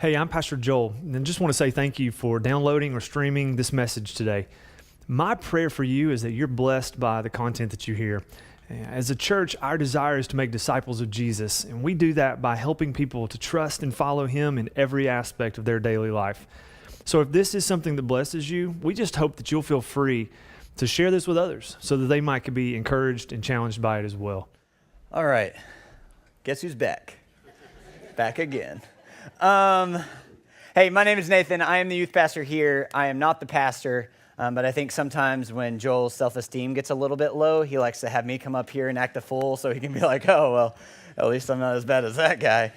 Hey, I'm Pastor Joel, and just want to say thank you for downloading or streaming this message today. My prayer for you is that you're blessed by the content that you hear. As a church, our desire is to make disciples of Jesus, and we do that by helping people to trust and follow Him in every aspect of their daily life. So if this is something that blesses you, we just hope that you'll feel free to share this with others so that they might be encouraged and challenged by it as well. All right. Guess who's back? Back again. Hey, my name is Nathan. I am the youth pastor here. I am not the pastor, but I think sometimes when Joel's self-esteem gets a little bit low, he likes to have me come up here and act a fool so he can be like, oh, well, at least I'm not as bad as that guy.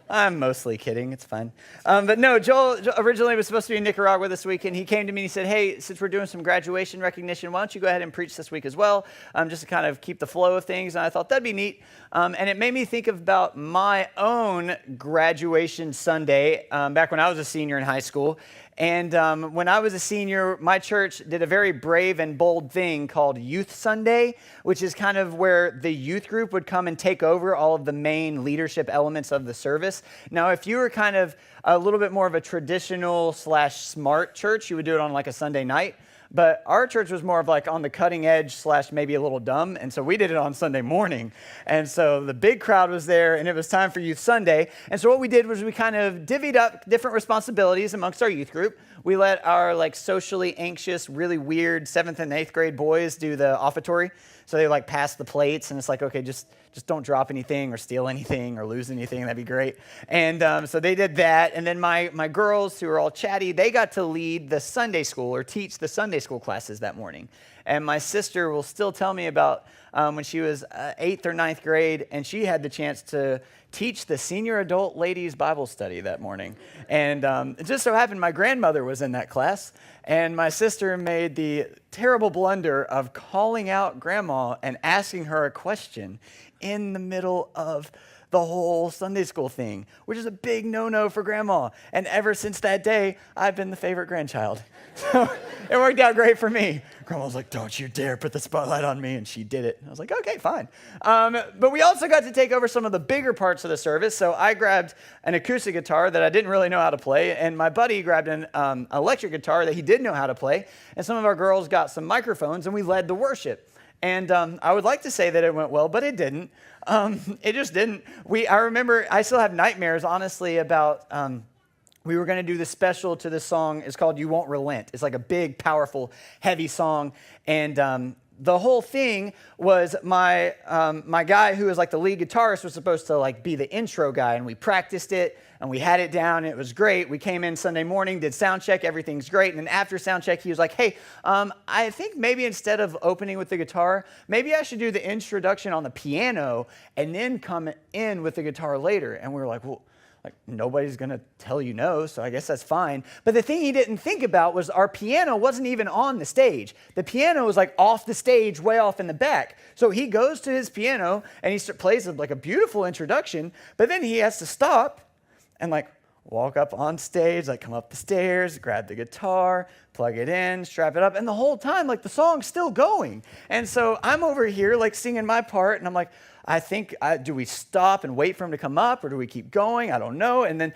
I'm mostly kidding. It's fine. But no, Joel originally was supposed to be in Nicaragua this week, and he came to me and he said, hey, since we're doing some graduation recognition, why don't you go ahead and preach this week as well, just to kind of keep the flow of things. And I thought that'd be neat. And it made me think about my own graduation Sunday back when I was a senior in high school. And when I was a senior, my church did a very brave and bold thing called Youth Sunday, which is kind of where the youth group would come and take over all of the main leadership elements of the service. Now, if you were kind of a little bit more of a traditional / smart church, you would do it on like a Sunday night. But our church was more of like on the cutting edge / maybe a little dumb. And so we did it on Sunday morning. And so the big crowd was there and it was time for Youth Sunday. And so what we did was we kind of divvied up different responsibilities amongst our youth group. We let our like socially anxious, really weird 7th and 8th grade boys do the offertory. So they like pass the plates and it's like, okay, just don't drop anything or steal anything or lose anything. That'd be great. And so they did that. And then my girls, who are all chatty, they got to lead the Sunday school or teach the Sunday school classes that morning. And my sister will still tell me about when she was 8th or 9th grade, and she had the chance to teach the senior adult ladies Bible study that morning. And it just so happened my grandmother was in that class, and my sister made the terrible blunder of calling out grandma and asking her a question in the middle of the whole Sunday school thing, which is a big no-no for grandma. And ever since that day, I've been the favorite grandchild. So it worked out great for me. Grandma was like, don't you dare put the spotlight on me. And she did it. I was like, okay, fine. But we also got to take over some of the bigger parts of the service. So I grabbed an acoustic guitar that I didn't really know how to play. And my buddy grabbed an electric guitar that he did know how to play. And some of our girls got some microphones and we led the worship. And I would like to say that it went well, but it didn't. It just didn't. I remember, I still have nightmares, honestly, about we were going to do this special to this song. It's called You Won't Relent. It's like a big, powerful, heavy song. And the whole thing was my guy who was like the lead guitarist was supposed to like be the intro guy. And we practiced it and we had it down. And it was great. We came in Sunday morning, did sound check. Everything's great. And then after sound check, he was like, hey, I think maybe instead of opening with the guitar, maybe I should do the introduction on the piano and then come in with the guitar later. And we were like, well, like, nobody's going to tell you no, so I guess that's fine. But the thing he didn't think about was our piano wasn't even on the stage. The piano was like off the stage, way off in the back. So he goes to his piano and he plays like a beautiful introduction, but then he has to stop and like walk up on stage, like come up the stairs, grab the guitar, plug it in, strap it up, and the whole time, like the song's still going. And so I'm over here like singing my part, and I'm like, I think, do we stop and wait for him to come up, or do we keep going? I don't know. And then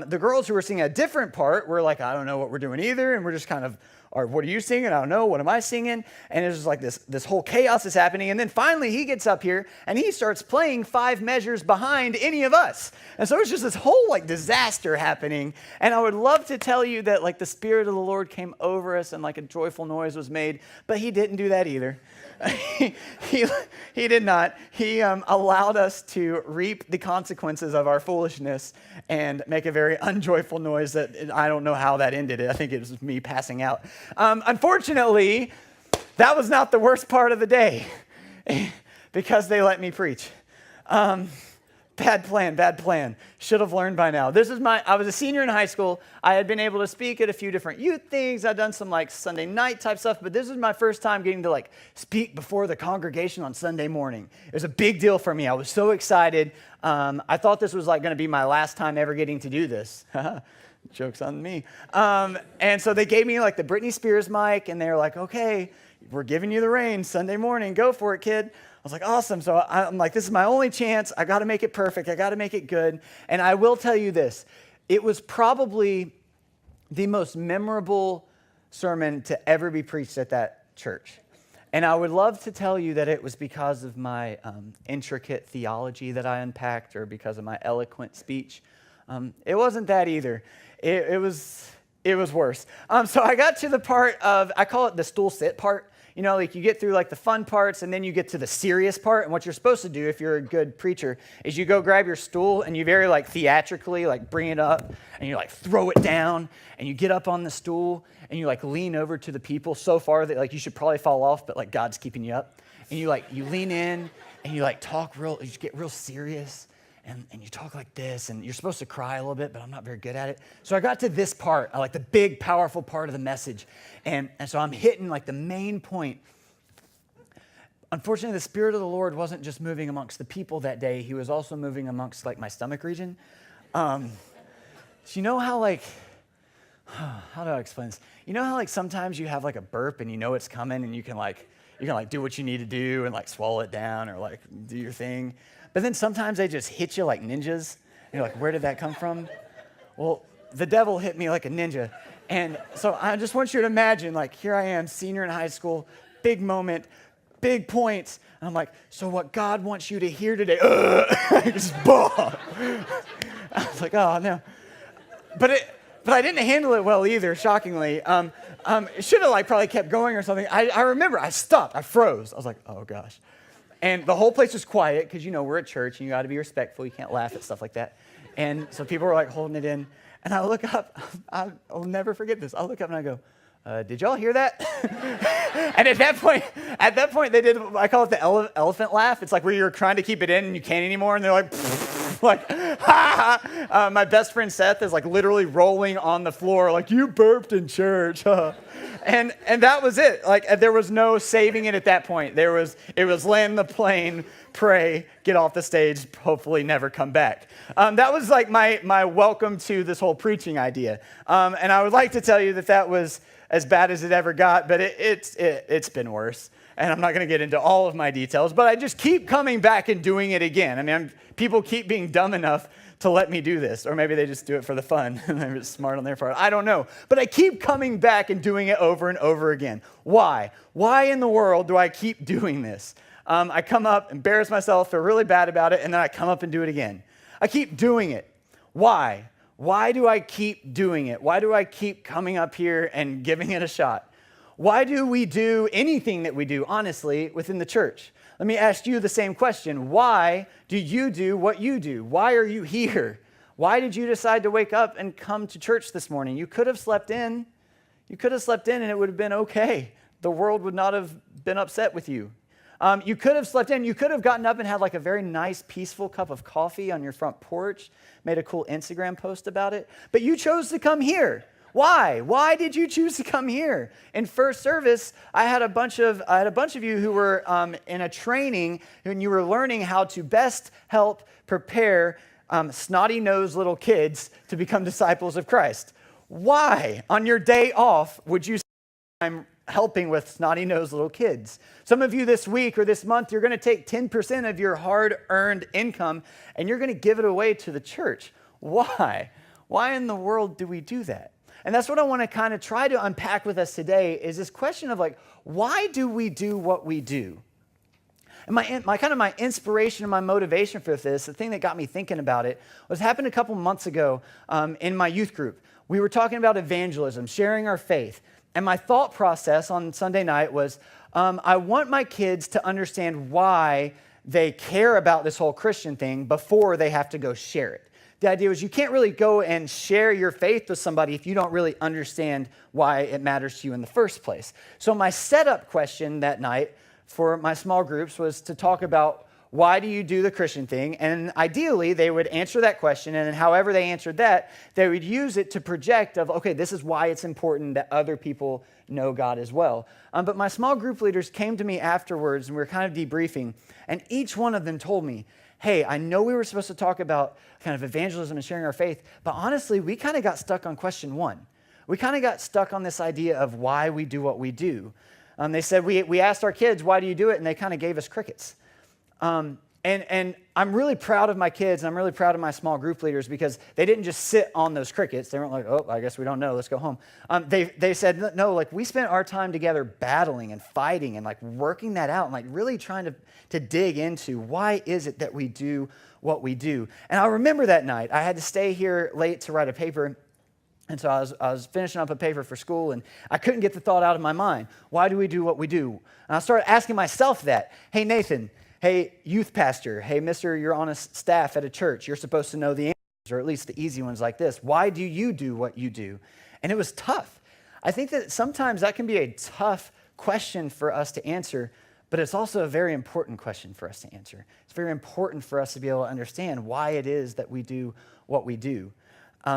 the girls who were singing a different part were like, I don't know what we're doing either, and we're just kind of, or what are you singing? I don't know. What am I singing? And it's just like this whole chaos is happening. And then finally he gets up here and he starts playing 5 measures behind any of us. And so it's just this whole like disaster happening. And I would love to tell you that like the Spirit of the Lord came over us and like a joyful noise was made, but he didn't do that either. He did not. He allowed us to reap the consequences of our foolishness and make a very unjoyful noise that I don't know how that ended. I think it was me passing out. Unfortunately, that was not the worst part of the day because they let me preach. Bad plan. Should have learned by now. I was a senior in high school. I had been able to speak at a few different youth things. I'd done some like Sunday night type stuff, but this was my first time getting to like speak before the congregation on Sunday morning. It was a big deal for me. I was so excited. I thought this was like going to be my last time ever getting to do this. Joke's on me. And so they gave me like the Britney Spears mic and they were like, okay, we're giving you the reins Sunday morning. Go for it, kid. I was like, awesome. So I'm like, this is my only chance. I got to make it perfect. I got to make it good. And I will tell you this. it was probably the most memorable sermon to ever be preached at that church. And I would love to tell you that it was because of my intricate theology that I unpacked or because of my eloquent speech. It wasn't that either. It was worse. So I got to the part of, I call it the stool sit part. You know, like you get through like the fun parts and then you get to the serious part. And what you're supposed to do if you're a good preacher is you go grab your stool and you very like theatrically like bring it up and you like throw it down and you get up on the stool and you like lean over to the people so far that like you should probably fall off, but like God's keeping you up. And you lean in and you like talk you get real serious. And you talk like this, and you're supposed to cry a little bit, but I'm not very good at it. So I got to this part, I like the big, powerful part of the message. And so I'm hitting like the main point. Unfortunately, the Spirit of the Lord wasn't just moving amongst the people that day. He was also moving amongst like my stomach region. So you know how like, how do I explain this? You know how like sometimes you have like a burp and you know it's coming and you can do what you need to do and like swallow it down or like do your thing. But then sometimes they just hit you like ninjas. And you're like, where did that come from? Well, the devil hit me like a ninja. And so I just want you to imagine, like, here I am, senior in high school, big moment, big points. And I'm like, so what God wants you to hear today, just I was like, oh, no. But I didn't handle it well either, shockingly. It should have like probably kept going or something. I remember I stopped, I froze. I was like, oh gosh. And the whole place was quiet because, you know, we're at church and you got to be respectful. You can't laugh at stuff like that. And so people were like holding it in. And I look up, I'll never forget this. I look up and I go, did y'all hear that? And at that point they did, I call it the elephant laugh. It's like where you're trying to keep it in and you can't anymore. And they're like, like, ha ha. My best friend Seth is like literally rolling on the floor like, you burped in church. And that was it. Like there was no saving it at that point. It was land the plane, pray, get off the stage, hopefully never come back. That was like my welcome to this whole preaching idea. And I would like to tell you that was as bad as it ever got, but it's been worse. And I'm not going to get into all of my details, but I just keep coming back and doing it again. I mean, people keep being dumb enough to let me do this, or maybe they just do it for the fun, and they're just smart on their part. I don't know, but I keep coming back and doing it over and over again. Why? Why in the world do I keep doing this? I come up, embarrass myself, feel really bad about it, and then I come up and do it again. I keep doing it. Why? Why do I keep doing it? Why do I keep coming up here and giving it a shot? Why do we do anything that we do, honestly, within the church? Let me ask you the same question. Why do you do what you do? Why are you here? Why did you decide to wake up and come to church this morning? You could have slept in. You could have slept in and it would have been okay. The world would not have been upset with you. You could have slept in. You could have gotten up and had like a very nice, peaceful cup of coffee on your front porch, made a cool Instagram post about it. But you chose to come here. Why? Why did you choose to come here? In first service, I had a bunch of you who were in a training and you were learning how to best help prepare snotty-nosed little kids to become disciples of Christ. Why, on your day off, would you spend time helping with snotty-nosed little kids? Some of you this week or this month, you're going to take 10% of your hard-earned income and you're going to give it away to the church. Why? Why in the world do we do that? And that's what I want to kind of try to unpack with us today is this question of like, why do we do what we do? And my inspiration and my motivation for this, the thing that got me thinking about it, was happened a couple months ago in my youth group. We were talking about evangelism, sharing our faith. And my thought process on Sunday night was, I want my kids to understand why they care about this whole Christian thing before they have to go share it. The idea was you can't really go and share your faith with somebody if you don't really understand why it matters to you in the first place. So my setup question that night for my small groups was to talk about why do you do the Christian thing? And ideally, they would answer that question, and then however they answered that, they would use it to project of, okay, this is why it's important that other people know God as well. But my small group leaders came to me afterwards, and we were kind of debriefing, and each one of them told me, hey, I know we were supposed to talk about kind of evangelism and sharing our faith, but honestly, we kind of got stuck on question one. We kind of got stuck on this idea of why we do what we do. They said, we asked our kids, why do you do it? And they kind of gave us crickets. And I'm really proud of my kids, and I'm really proud of my small group leaders because they didn't just sit on those crickets. They weren't like, oh, I guess we don't know, let's go home. They said, no, like we spent our time together battling and fighting and like working that out and like really trying to dig into why is it that we do what we do. And I remember that night, I had to stay here late to write a paper. And so I was finishing up a paper for school, and I couldn't get the thought out of my mind. Why do we do what we do? And I started asking myself that. Hey, Nathan, hey, youth pastor, hey, mister, you're on a staff at a church. You're supposed to know the answers, or at least the easy ones like this. Why do you do what you do? And it was tough. I think that sometimes that can be a tough question for us to answer, but it's also a very important question for us to answer. It's very important for us to be able to understand why it is that we do what we do.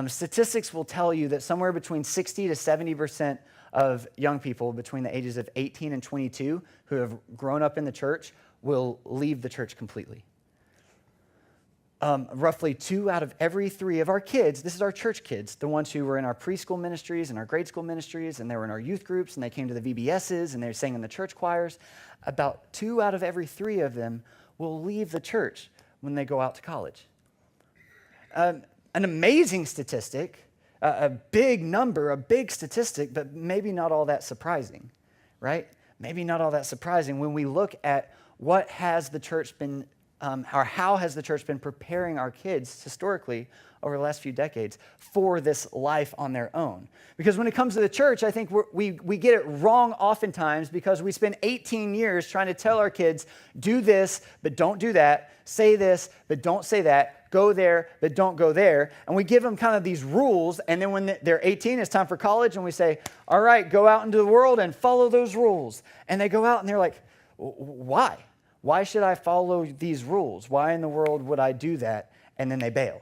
Statistics will tell you that somewhere between 60 to 70% of young people between the ages of 18 and 22 who have grown up in the church will leave the church completely. Roughly 2 out of every 3 of our kids, this is our church kids, the ones who were in our preschool ministries and our grade school ministries, and they were in our youth groups, and they came to the VBSs, and they sang in the church choirs. About 2 out of every 3 of them will leave the church when they go out to college. An amazing statistic, a big number, a big statistic, but maybe not all that surprising, right? Maybe not all that surprising when we look at what has the church been, or how has the church been preparing our kids historically over the last few decades for this life on their own. Because when it comes to the church, I think we get it wrong oftentimes because we spend 18 years trying to tell our kids, do this, but don't do that, say this, but don't say that, go there, but don't go there. And we give them kind of these rules, and then when they're 18, it's time for college, and we say, all right, go out into the world and follow those rules. And they go out and they're like, why? Why should I follow these rules? Why in the world would I do that? And then they bail,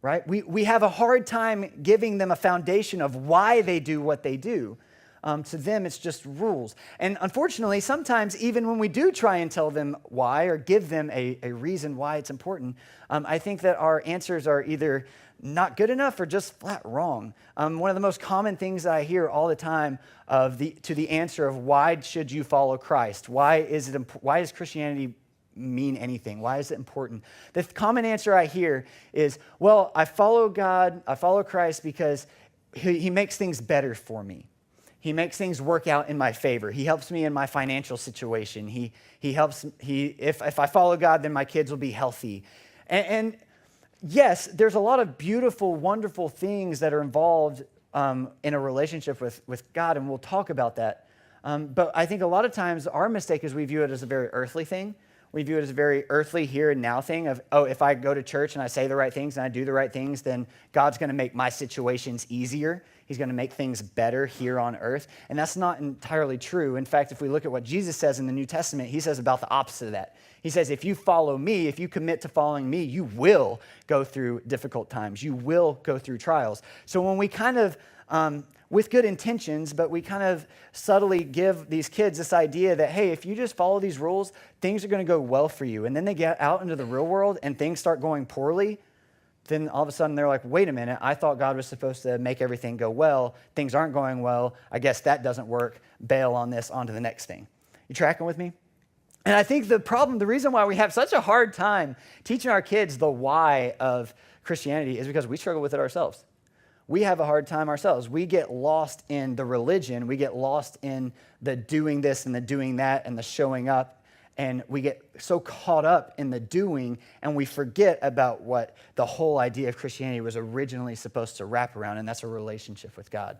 right? We have a hard time giving them a foundation of why they do what they do. To them, it's just rules. And unfortunately, sometimes even when we do try and tell them why or give them a reason why it's important, I think that our answers are either not good enough or just flat wrong. One of the most common things that I hear all the time to the answer of why should you follow Christ? Why does Christianity mean anything? Why is it important? The common answer I hear is, well, I follow God, I follow Christ because he makes things better for me. He makes things work out in my favor. He helps me in my financial situation. If I follow God, then my kids will be healthy. And yes, there's a lot of beautiful, wonderful things that are involved in a relationship with God, and we'll talk about that. But I think a lot of times our mistake is we view it as a very earthly thing. We view it as a very earthly here and now thing of, oh, if I go to church and I say the right things and I do the right things, then God's going to make my situations easier. He's going to make things better here on earth. And that's not entirely true. In fact, if we look at what Jesus says in the New Testament, he says about the opposite of that. He says, if you follow me, if you commit to following me, you will go through difficult times. You will go through trials. So when we kind of, with good intentions, but we kind of subtly give these kids this idea that, hey, if you just follow these rules, things are going to go well for you. And then they get out into the real world and things start going poorly. Then all of a sudden they're like, wait a minute, I thought God was supposed to make everything go well. Things aren't going well. I guess that doesn't work. Bail on this, on to the next thing. You tracking with me? And I think the reason why we have such a hard time teaching our kids the why of Christianity is because we struggle with it ourselves. We have a hard time ourselves. We get lost in the religion. We get lost in the doing this and the doing that and the showing up. And we get so caught up in the doing and we forget about what the whole idea of Christianity was originally supposed to wrap around, and that's a relationship with God.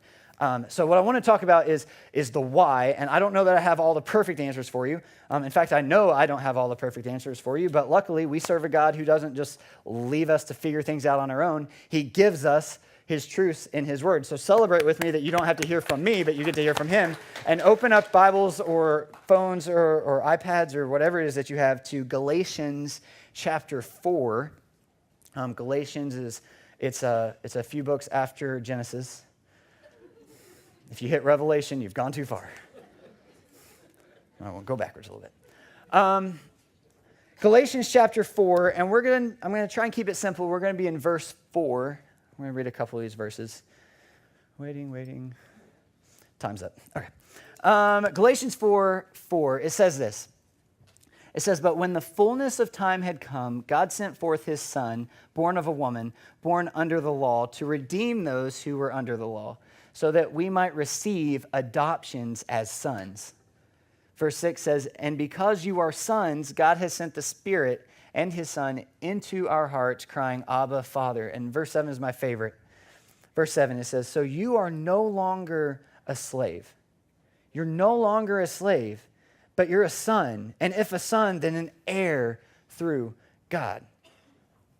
So what I want to talk about is the why, and I don't know that I have all the perfect answers for you. In fact, I know I don't have all the perfect answers for you, but luckily we serve a God who doesn't just leave us to figure things out on our own. He gives us his truths in his word. So celebrate with me that you don't have to hear from me, but you get to hear from him. And open up Bibles or phones or iPads or whatever it is that you have to Galatians chapter 4. Galatians it's a few books after Genesis. If you hit Revelation, you've gone too far. I won't go backwards a little bit. Galatians chapter 4, and I'm going to try and keep it simple. We're going to be in verse 4. I'm going to read a couple of these verses. Waiting. Time's up. Okay. Galatians 4:4, it says this. It says, but when the fullness of time had come, God sent forth his son, born of a woman, born under the law, to redeem those who were under the law, so that we might receive adoptions as sons. Verse 6 says, and because you are sons, God has sent the Spirit and his Son into our hearts, crying, Abba, Father. And verse 7 is my favorite. Verse 7, it says, so you are no longer a slave. You're no longer a slave, but you're a son. And if a son, then an heir through God.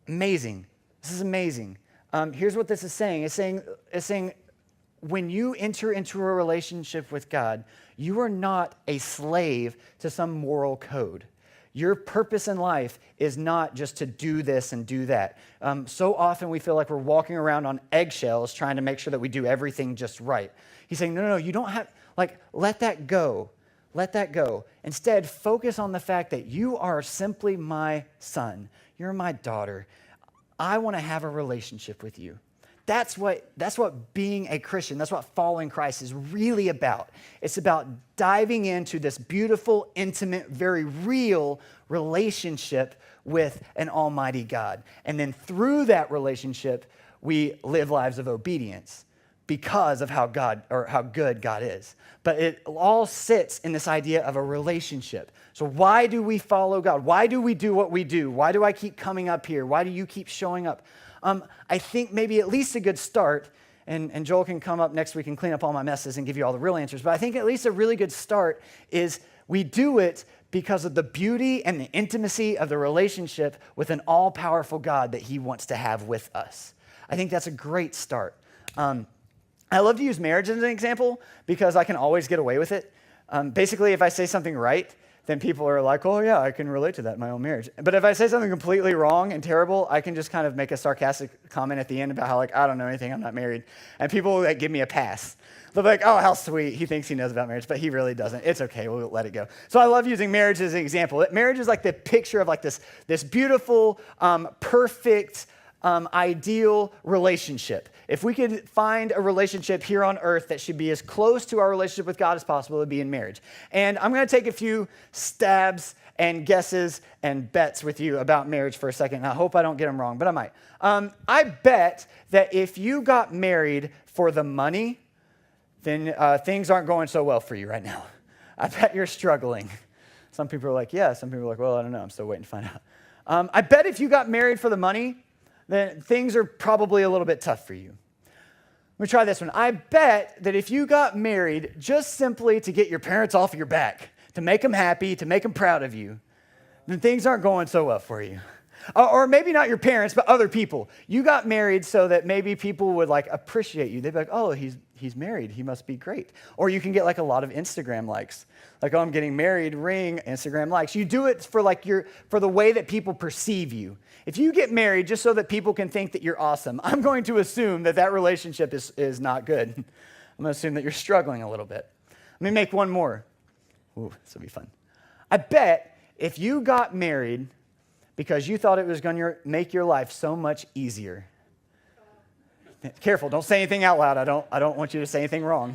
Amazing. This is amazing. Here's what this is saying. It's saying when you enter into a relationship with God, you are not a slave to some moral code. Your purpose in life is not just to do this and do that. So often we feel like we're walking around on eggshells trying to make sure that we do everything just right. He's saying, no, you don't have, let that go. Let that go. Instead, focus on the fact that you are simply my son. You're my daughter. I want to have a relationship with you. That's what being a Christian, that's what following Christ is really about. It's about diving into this beautiful, intimate, very real relationship with an almighty God. And then through that relationship, we live lives of obedience because of how good God is. But it all sits in this idea of a relationship. So why do we follow God? Why do we do what we do? Why do I keep coming up here? Why do you keep showing up? I think maybe at least a good start, and Joel can come up next week and clean up all my messes and give you all the real answers, but I think at least a really good start is we do it because of the beauty and the intimacy of the relationship with an all-powerful God that he wants to have with us. I think that's a great start. I love to use marriage as an example because I can always get away with it. Basically, if I say something right, then people are like, oh yeah, I can relate to that in my own marriage. But if I say something completely wrong and terrible, I can just kind of make a sarcastic comment at the end about how I don't know anything, I'm not married. And people will give me a pass. They'll be like, oh, how sweet, he thinks he knows about marriage, but he really doesn't. It's okay, we'll let it go. So I love using marriage as an example. Marriage is like the picture of this beautiful, perfect, ideal relationship. If we could find a relationship here on earth that should be as close to our relationship with God as possible, it would be in marriage. And I'm going to take a few stabs and guesses and bets with you about marriage for a second. I hope I don't get them wrong, but I might. I bet that if you got married for the money, then things aren't going so well for you right now. I bet you're struggling. Some people are like, yeah. Some people are like, well, I don't know. I'm still waiting to find out. I bet if you got married for the money, then things are probably a little bit tough for you. Let me try this one. I bet that if you got married just simply to get your parents off your back, to make them happy, to make them proud of you, then things aren't going so well for you. Or maybe not your parents, but other people. You got married so that maybe people would appreciate you. They'd be like, oh, he's married. He must be great. Or you can get a lot of Instagram likes. Like, oh, I'm getting married, ring, Instagram likes. You do it for for the way that people perceive you. If you get married just so that people can think that you're awesome, I'm going to assume that relationship is not good. I'm going to assume that you're struggling a little bit. Let me make one more. Ooh, this will be fun. I bet if you got married because you thought it was going to make your life so much easier. Careful, don't say anything out loud. I don't want you to say anything wrong.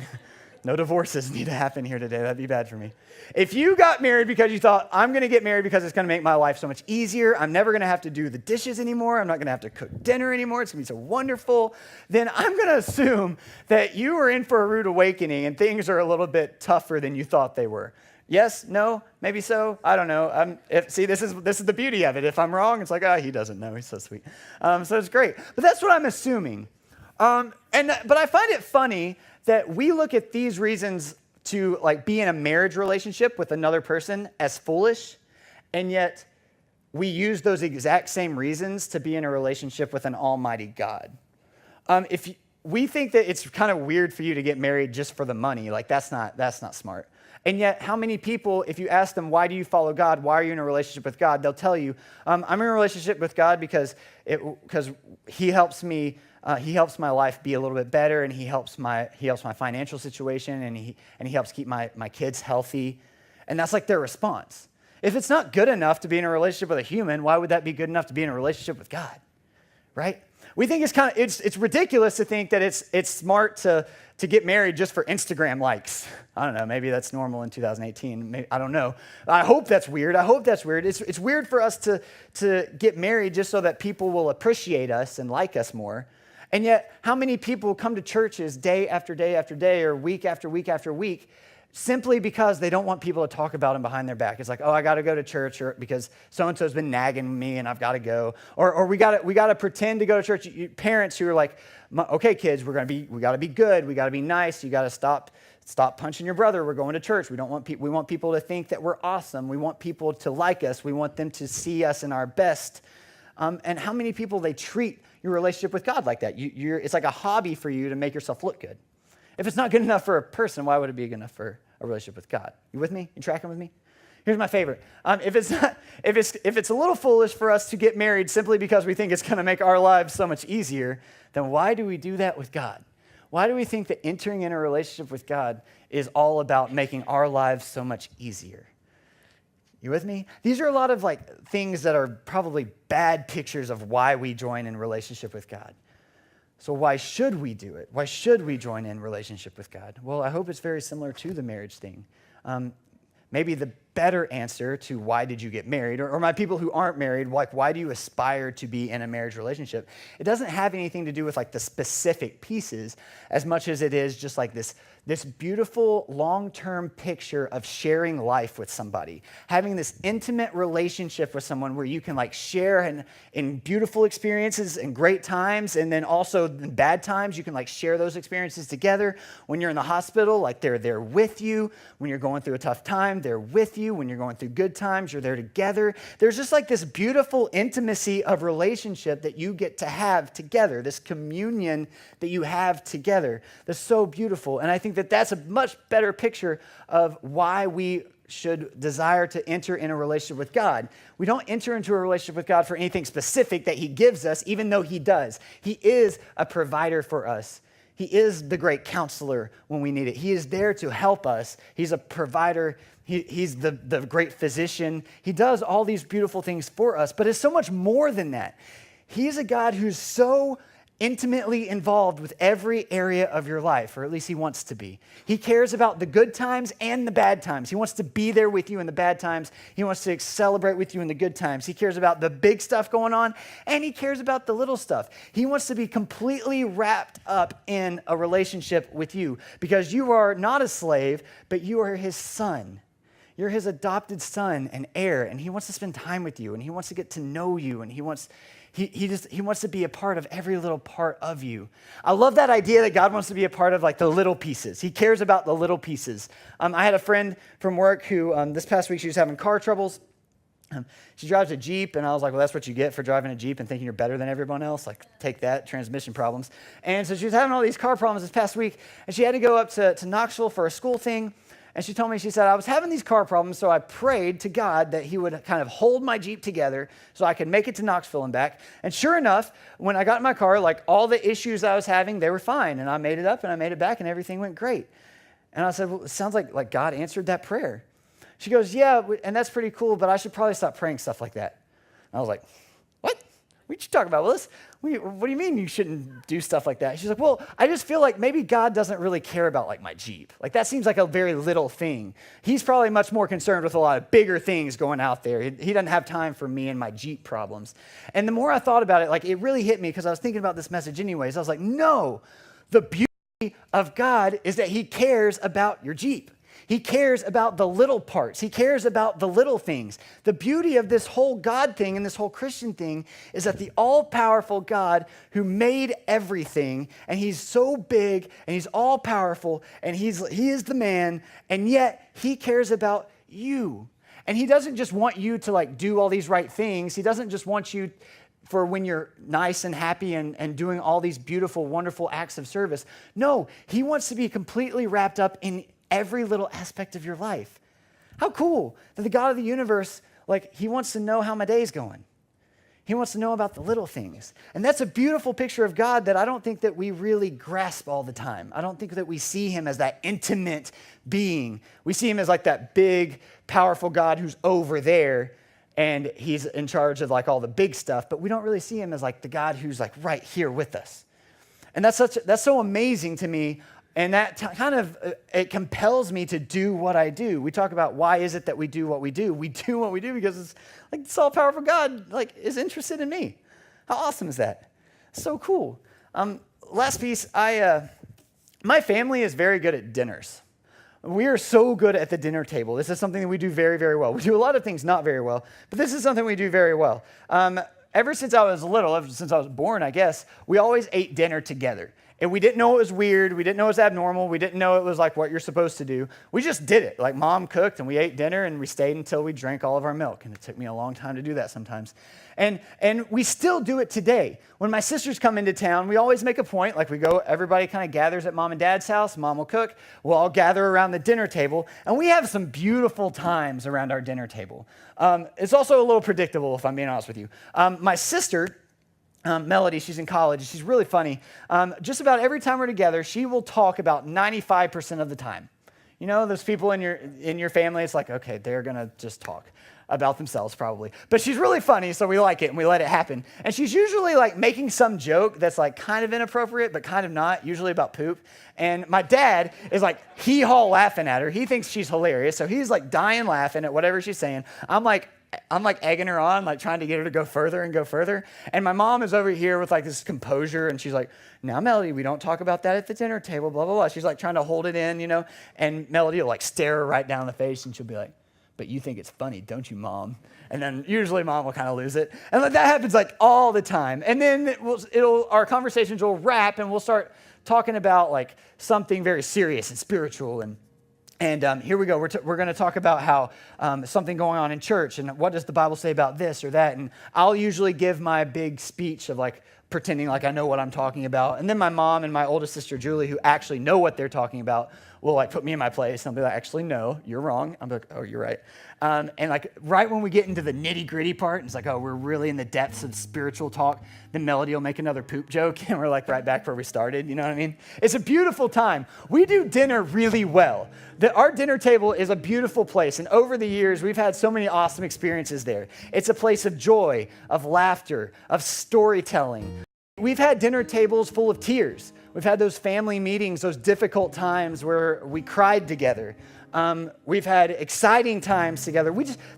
No divorces need to happen here today. That'd be bad for me. If you got married because you thought, I'm going to get married because it's going to make my life so much easier, I'm never going to have to do the dishes anymore, I'm not going to have to cook dinner anymore, it's going to be so wonderful, then I'm going to assume that you were in for a rude awakening and things are a little bit tougher than you thought they were. Yes? No? Maybe so? I don't know. See, this is the beauty of it. If I'm wrong, it's like, he doesn't know. He's so sweet. So it's great. But that's what I'm assuming. But I find it funny that we look at these reasons to be in a marriage relationship with another person as foolish, and yet we use those exact same reasons to be in a relationship with an almighty God. We think that it's kind of weird for you to get married just for the money, that's not smart. And yet, how many people, if you ask them, why do you follow God? Why are you in a relationship with God? They'll tell you, I'm in a relationship with God because he helps me. He helps my life be a little bit better, and he helps my financial situation, and he helps keep my kids healthy. And that's their response. If it's not good enough to be in a relationship with a human, why would that be good enough to be in a relationship with God? Right? We think it's ridiculous to think that it's smart to get married just for Instagram likes. I don't know, maybe that's normal in 2018. Maybe, I don't know. I hope that's weird. It's weird for us to get married just so that people will appreciate us and like us more. And yet, how many people come to churches day after day after day or week after week after week simply because they don't want people to talk about them behind their back? It's like, oh, I got to go to church or because so-and-so's been nagging me and I've got to go. Or we got to pretend to go to church. Parents who are like, okay, kids, we got to be good. We got to be nice. You got to stop punching your brother. We're going to church. We want people to think that we're awesome. We want people to like us. We want them to see us in our best. And how many people they treat your relationship with God like that? It's like a hobby for you to make yourself look good. If it's not good enough for a person, why would it be good enough for a relationship with God? You with me? You tracking with me? Here's my favorite. If it's a little foolish for us to get married simply because we think it's going to make our lives so much easier, then why do we do that with God? Why do we think that entering in a relationship with God is all about making our lives so much easier? You with me? These are a lot of things that are probably bad pictures of why we join in relationship with God. So why should we do it? Why should we join in relationship with God? Well, I hope it's very similar to the marriage thing. Maybe the better answer to why did you get married, or my people who aren't married, why do you aspire to be in a marriage relationship? It doesn't have anything to do with the specific pieces as much as it is just this beautiful long-term picture of sharing life with somebody, having this intimate relationship with someone where you can share in beautiful experiences and great times, and then also in bad times, you can share those experiences together. When you're in the hospital, they're there with you. When you're going through a tough time, they're with you. When you're going through good times, you're there together. There's just this beautiful intimacy of relationship that you get to have together, this communion that you have together. That's so beautiful. And I think that that's a much better picture of why we should desire to enter in a relationship with God. We don't enter into a relationship with God for anything specific that he gives us, even though he does. He is a provider for us. He is the great counselor when we need it. He is there to help us. He's a provider. He's the great physician. He does all these beautiful things for us, but it's so much more than that. He's a God who's so intimately involved with every area of your life, or at least he wants to be. He cares about the good times and the bad times. He wants to be there with you in the bad times. He wants to celebrate with you in the good times. He cares about the big stuff going on, and he cares about the little stuff. He wants to be completely wrapped up in a relationship with you because you are not a slave, but you are his son. You're his adopted son and heir, and he wants to spend time with you, and he wants to get to know you, and he wants to be a part of every little part of you. I love that idea that God wants to be a part of the little pieces. He cares about the little pieces. I had a friend from work who this past week she was having car troubles. She drives a Jeep, and I was like, well, that's what you get for driving a Jeep and thinking you're better than everyone else. Take that, transmission problems. And so she was having all these car problems this past week, and she had to go up to Knoxville for a school thing. And she told me, she said, I was having these car problems, so I prayed to God that he would kind of hold my Jeep together so I could make it to Knoxville and back. And sure enough, when I got in my car, all the issues I was having, they were fine. And I made it up and I made it back and everything went great. And I said, well, it sounds like God answered that prayer. She goes, yeah, and that's pretty cool, but I should probably stop praying stuff like that. And I was like, what? What you talking about, Willis? What do you mean you shouldn't do stuff like that? She's like, well, I just feel like maybe God doesn't really care about my Jeep. That seems like a very little thing. He's probably much more concerned with a lot of bigger things going out there. He doesn't have time for me and my Jeep problems. And the more I thought about it, it really hit me because I was thinking about this message anyways. I was like, no, the beauty of God is that he cares about your Jeep. He cares about the little parts. He cares about the little things. The beauty of this whole God thing and this whole Christian thing is that the all-powerful God who made everything, and he's so big, and he's all-powerful, and he is the man, and yet he cares about you. And he doesn't just want you to do all these right things. He doesn't just want you for when you're nice and happy and doing all these beautiful, wonderful acts of service. No, he wants to be completely wrapped up in every little aspect of your life. How cool that the God of the universe, he wants to know how my day's going. He wants to know about the little things. And that's a beautiful picture of God that I don't think that we really grasp all the time. I don't think that we see him as that intimate being. We see him as that big, powerful God who's over there. and he's in charge of like all the big stuff, but we don't really see him as like the God who's like right here with us. And that's so amazing to me. And that it compels me to do what I do. We talk about why is it that we do what we do? We do what we do because it's like this all-powerful God like is interested in me. How awesome is that? So cool. Last piece, my family is very good at dinners. We are so good at the dinner table. This is something that we do very, very well. We do a lot of things not very well, but this is something we do very well. Ever since I was little, ever since I was born, I guess, we always ate dinner together. And we didn't know it was weird. We didn't know it was abnormal. We didn't know it was like what you're supposed to do. We just did it. Like mom cooked and we ate dinner and we stayed until we drank all of our milk. And it took me a long time to do that sometimes. And we still do it today. When my sisters come into town, we always make a point, like we go, everybody kind of gathers at mom and dad's house. Mom will cook. We'll all gather around the dinner table. And we have some beautiful times around our dinner table. It's also a little predictable, if I'm being honest with you. My sister, Melody, she's in college. She's really funny. Just about every time we're together, she will talk about 95% of the time. You know, those people in your family, it's like, okay, they're going to just talk about themselves probably. But she's really funny, so we like it and we let it happen. And she's usually like making some joke that's like kind of inappropriate, but kind of not, usually about poop. And my dad is like hee-haw laughing at her. He thinks she's hilarious, so he's like dying laughing at whatever she's saying. I'm like egging her on, like trying to get her to go further and go further. And my mom is over here with like this composure, and she's like, now, Melody, we don't talk about that at the dinner table, blah, blah, blah. She's like trying to hold it in, you know, and Melody will like stare her right down in the face, and she'll be like, but you think it's funny, don't you, Mom? And then usually Mom will kind of lose it. And that happens like all the time. And then our conversations will wrap, and we'll start talking about like something very serious and spiritual. And here we go. We're going to talk about how something going on in church, and what does the Bible say about this or that. And I'll usually give my big speech of like pretending like I know what I'm talking about. And then my mom and my oldest sister, Julie, who actually know what they're talking about, will like put me in my place. And I'll be like, actually, no, you're wrong. I'm like, oh, you're right. And like right when we get into the nitty gritty part, and it's like, oh, we're really in the depths of spiritual talk, then Melody will make another poop joke, and we're like right back where we started. You know what I mean? It's a beautiful time. We do dinner really well. Our dinner table is a beautiful place. And over the years, we've had so many awesome experiences there. It's a place of joy, of laughter, of storytelling. We've had dinner tables full of tears. We've had those family meetings, those difficult times where we cried together. We've had exciting times together.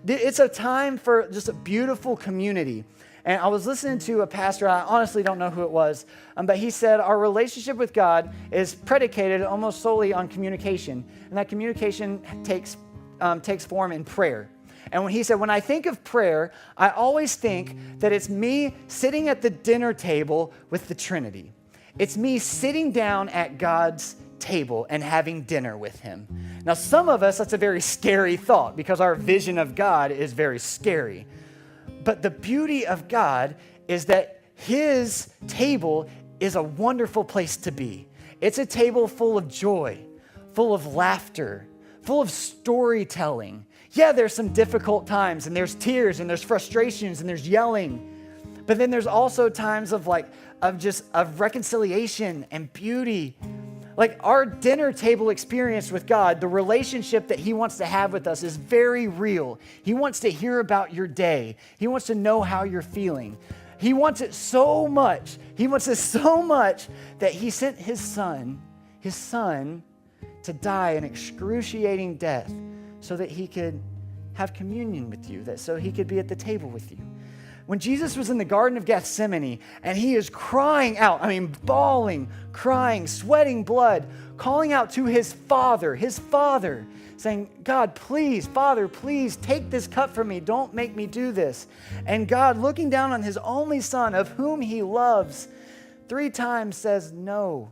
It's a time for just a beautiful community. And I was listening to a pastor, I honestly don't know who it was, but he said our relationship with God is predicated almost solely on communication. And that communication takes form in prayer. And when he said, when I think of prayer, I always think that it's me sitting at the dinner table with the Trinity. It's me sitting down at God's table and having dinner with him. Now, some of us, that's a very scary thought because our vision of God is very scary. But the beauty of God is that his table is a wonderful place to be. It's a table full of joy, full of laughter, full of storytelling. Yeah, there's some difficult times, and there's tears, and there's frustrations, and there's yelling. But then there's also times of reconciliation and beauty. Like our dinner table experience with God, the relationship that he wants to have with us is very real. He wants to hear about your day. He wants to know how you're feeling. He wants it so much. He wants it so much that he sent his son to die an excruciating death so that he could have communion with you, so he could be at the table with you. When Jesus was in the Garden of Gethsemane and he is crying out, bawling, crying, sweating blood, calling out to his Father, saying, God, please, Father, please take this cup from me. Don't make me do this. And God, looking down on his only son, of whom he loves, 3 times says, no,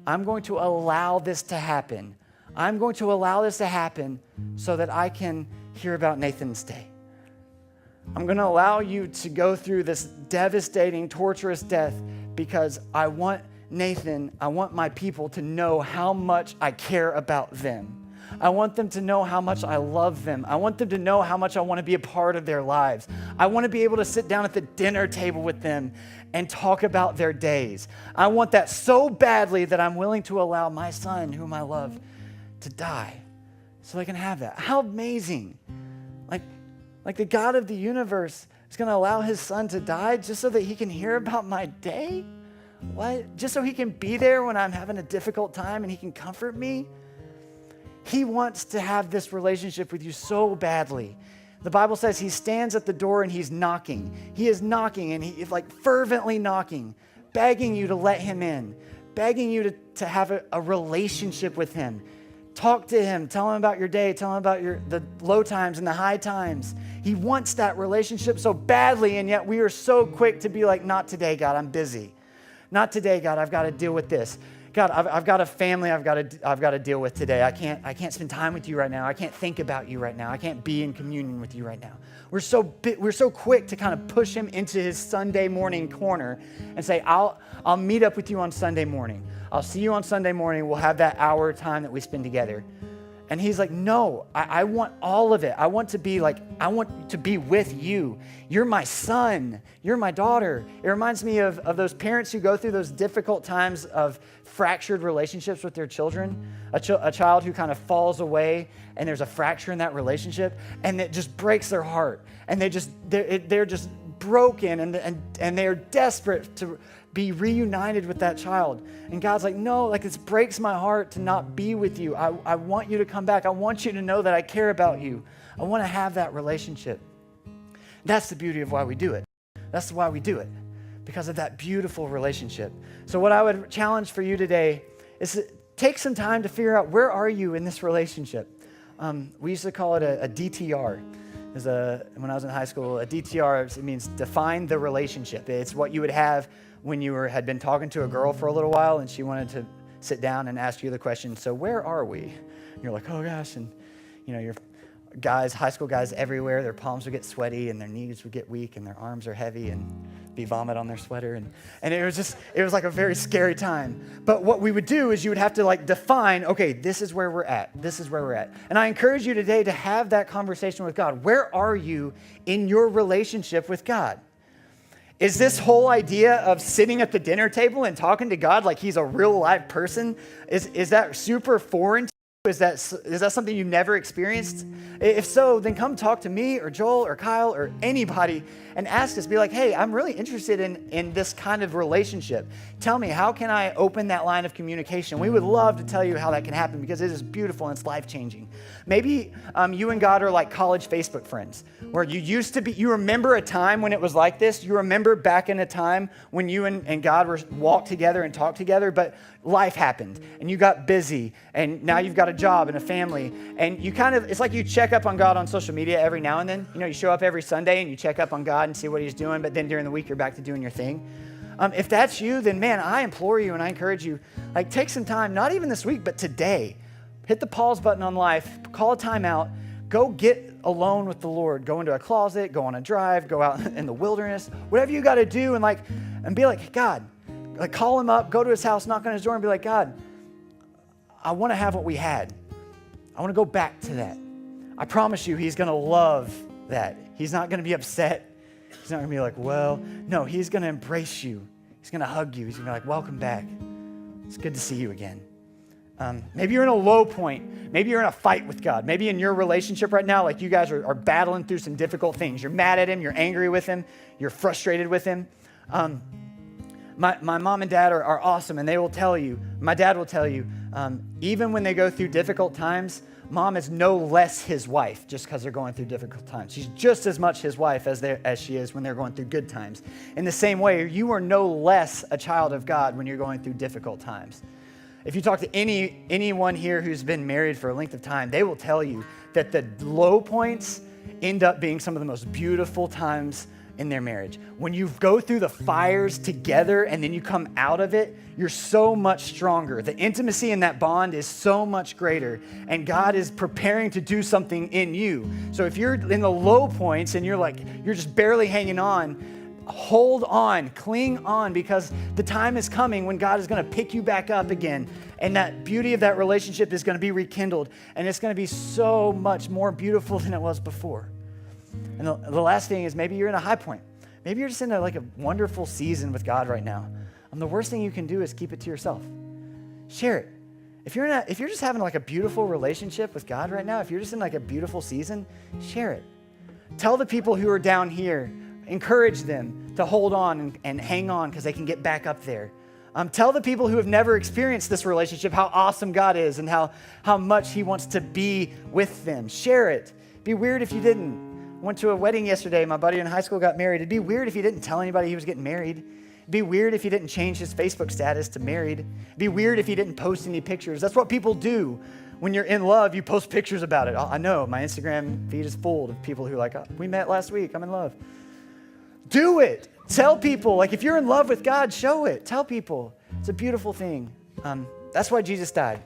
I'm going to allow this to happen. I'm going to allow this to happen so that I can hear about Nathan's day. I'm going to allow you to go through this devastating, torturous death because I want my people to know how much I care about them. I want them to know how much I love them. I want them to know how much I want to be a part of their lives. I want to be able to sit down at the dinner table with them and talk about their days. I want that so badly that I'm willing to allow my son, whom I love, to die so I can have that. How amazing. Like the God of the universe is going to allow his son to die just so that he can hear about my day? What? Just so he can be there when I'm having a difficult time and he can comfort me? He wants to have this relationship with you so badly. The Bible says he stands at the door and he's knocking. He is knocking and he is like fervently knocking, begging you to let him in, begging you to have a relationship with him. Talk to him, tell him about your day, tell him about the low times and the high times. He wants that relationship so badly, and yet we are so quick to be like, not today, God, I'm busy. Not today, God, I've got to deal with this. God, I've got a family I've got to deal with today. I can't spend time with you right now. I can't think about you right now. I can't be in communion with you right now. We're so quick to kind of push him into his Sunday morning corner and say, I'll meet up with you on Sunday morning. I'll see you on Sunday morning. We'll have that hour time that we spend together. And he's like, no, I want all of it. I want to be with you. You're my son. You're my daughter. It reminds me of those parents who go through those difficult times of fractured relationships with their children. A child who kind of falls away and there's a fracture in that relationship and it just breaks their heart. And they're just broken and they're desperate to be reunited with that child. And God's like, no, like this breaks my heart to not be with you. I want you to come back. I want you to know that I care about you. I want to have that relationship. That's the beauty of why we do it. That's why we do it, because of that beautiful relationship. So what I would challenge for you today is to take some time to figure out, where are you in this relationship? We used to call it a DTR. When I was in high school, a DTR, it means define the relationship. It's what you would have when you had been talking to a girl for a little while and she wanted to sit down and ask you the question, so where are we? And you're like, oh gosh, and your guys, high school guys everywhere, their palms would get sweaty and their knees would get weak and their arms are heavy and be vomit on their sweater. And it was like a very scary time. But what we would do is you would have to like define, okay, this is where we're at. This is where we're at. And I encourage you today to have that conversation with God. Where are you in your relationship with God? Is this whole idea of sitting at the dinner table and talking to God like he's a real live person, is that super foreign to you? Is that something you've never experienced? If so, then come talk to me or Joel or Kyle or anybody and ask us, be like, hey, I'm really interested in this kind of relationship. Tell me, how can I open that line of communication? We would love to tell you how that can happen because it is beautiful and it's life-changing. Maybe you and God are like college Facebook friends where you remember a time when it was like this. You remember back in a time when you and God walked together and talked together, but life happened and you got busy and now you've got a job and a family and it's like you check up on God on social media every now and then. You show up every Sunday and you check up on God and see what he's doing, but then during the week you're back to doing your thing. If that's you, then man, I implore you and I encourage you, like take some time, not even this week, but today, hit the pause button on life, call a time out, go get alone with the Lord, go into a closet, go on a drive, go out in the wilderness, whatever you got to do and be like, God, like call him up, go to his house, knock on his door and be like, God, I want to have what we had. I want to go back to that. I promise you, he's going to love that. He's not going to be upset. He's not going to be like, well, no, he's going to embrace you. He's going to hug you. He's going to be like, welcome back. It's good to see you again. Maybe you're in a low point. Maybe you're in a fight with God. Maybe in your relationship right now, like you guys are battling through some difficult things. You're mad at him. You're angry with him. You're frustrated with him. My mom and dad are awesome, and they will tell you, my dad will tell you, even when they go through difficult times, mom is no less his wife just because they're going through difficult times. She's just as much his wife as she is when they're going through good times. In the same way, you are no less a child of God when you're going through difficult times. If you talk to anyone here who's been married for a length of time, they will tell you that the low points end up being some of the most beautiful times in their marriage. When you go through the fires together and then you come out of it, you're so much stronger. The intimacy in that bond is so much greater, and God is preparing to do something in you. So if you're in the low points and you're just barely hanging on, hold on, cling on, because the time is coming when God is going to pick you back up again, and that beauty of that relationship is going to be rekindled, and it's going to be so much more beautiful than it was before. And the last thing is, maybe you're in a high point. Maybe you're just in a wonderful season with God right now. And the worst thing you can do is keep it to yourself. Share it. If you're just having a beautiful relationship with God right now, if you're just in a beautiful season, share it. Tell the people who are down here, encourage them to hold on and hang on because they can get back up there. Tell the people who have never experienced this relationship how awesome God is and how much he wants to be with them. Share it. Be weird if you didn't. I went to a wedding yesterday. My buddy in high school got married. It'd be weird if he didn't tell anybody he was getting married. It'd be weird if he didn't change his Facebook status to married. It'd be weird if he didn't post any pictures. That's what people do. When you're in love, you post pictures about it. I know, my Instagram feed is full of people who are like, oh, we met last week, I'm in love. Do it. Tell people, like if you're in love with God, show it. Tell people. It's a beautiful thing. That's why Jesus died.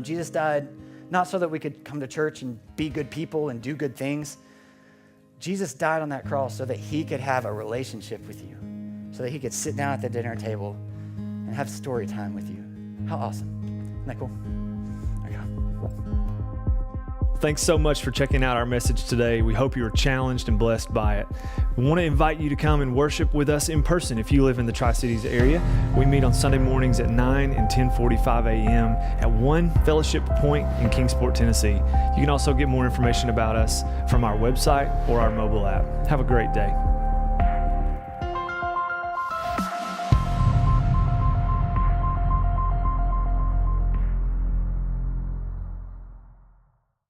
Jesus died not so that we could come to church and be good people and do good things. Jesus died on that cross so that he could have a relationship with you, so that he could sit down at the dinner table and have story time with you. How awesome. Isn't that cool? Thanks so much for checking out our message today. We hope you were challenged and blessed by it. We want to invite you to come and worship with us in person if you live in the Tri-Cities area. We meet on Sunday mornings at 9 and 10:45 a.m. at One Fellowship Point in Kingsport, Tennessee. You can also get more information about us from our website or our mobile app. Have a great day.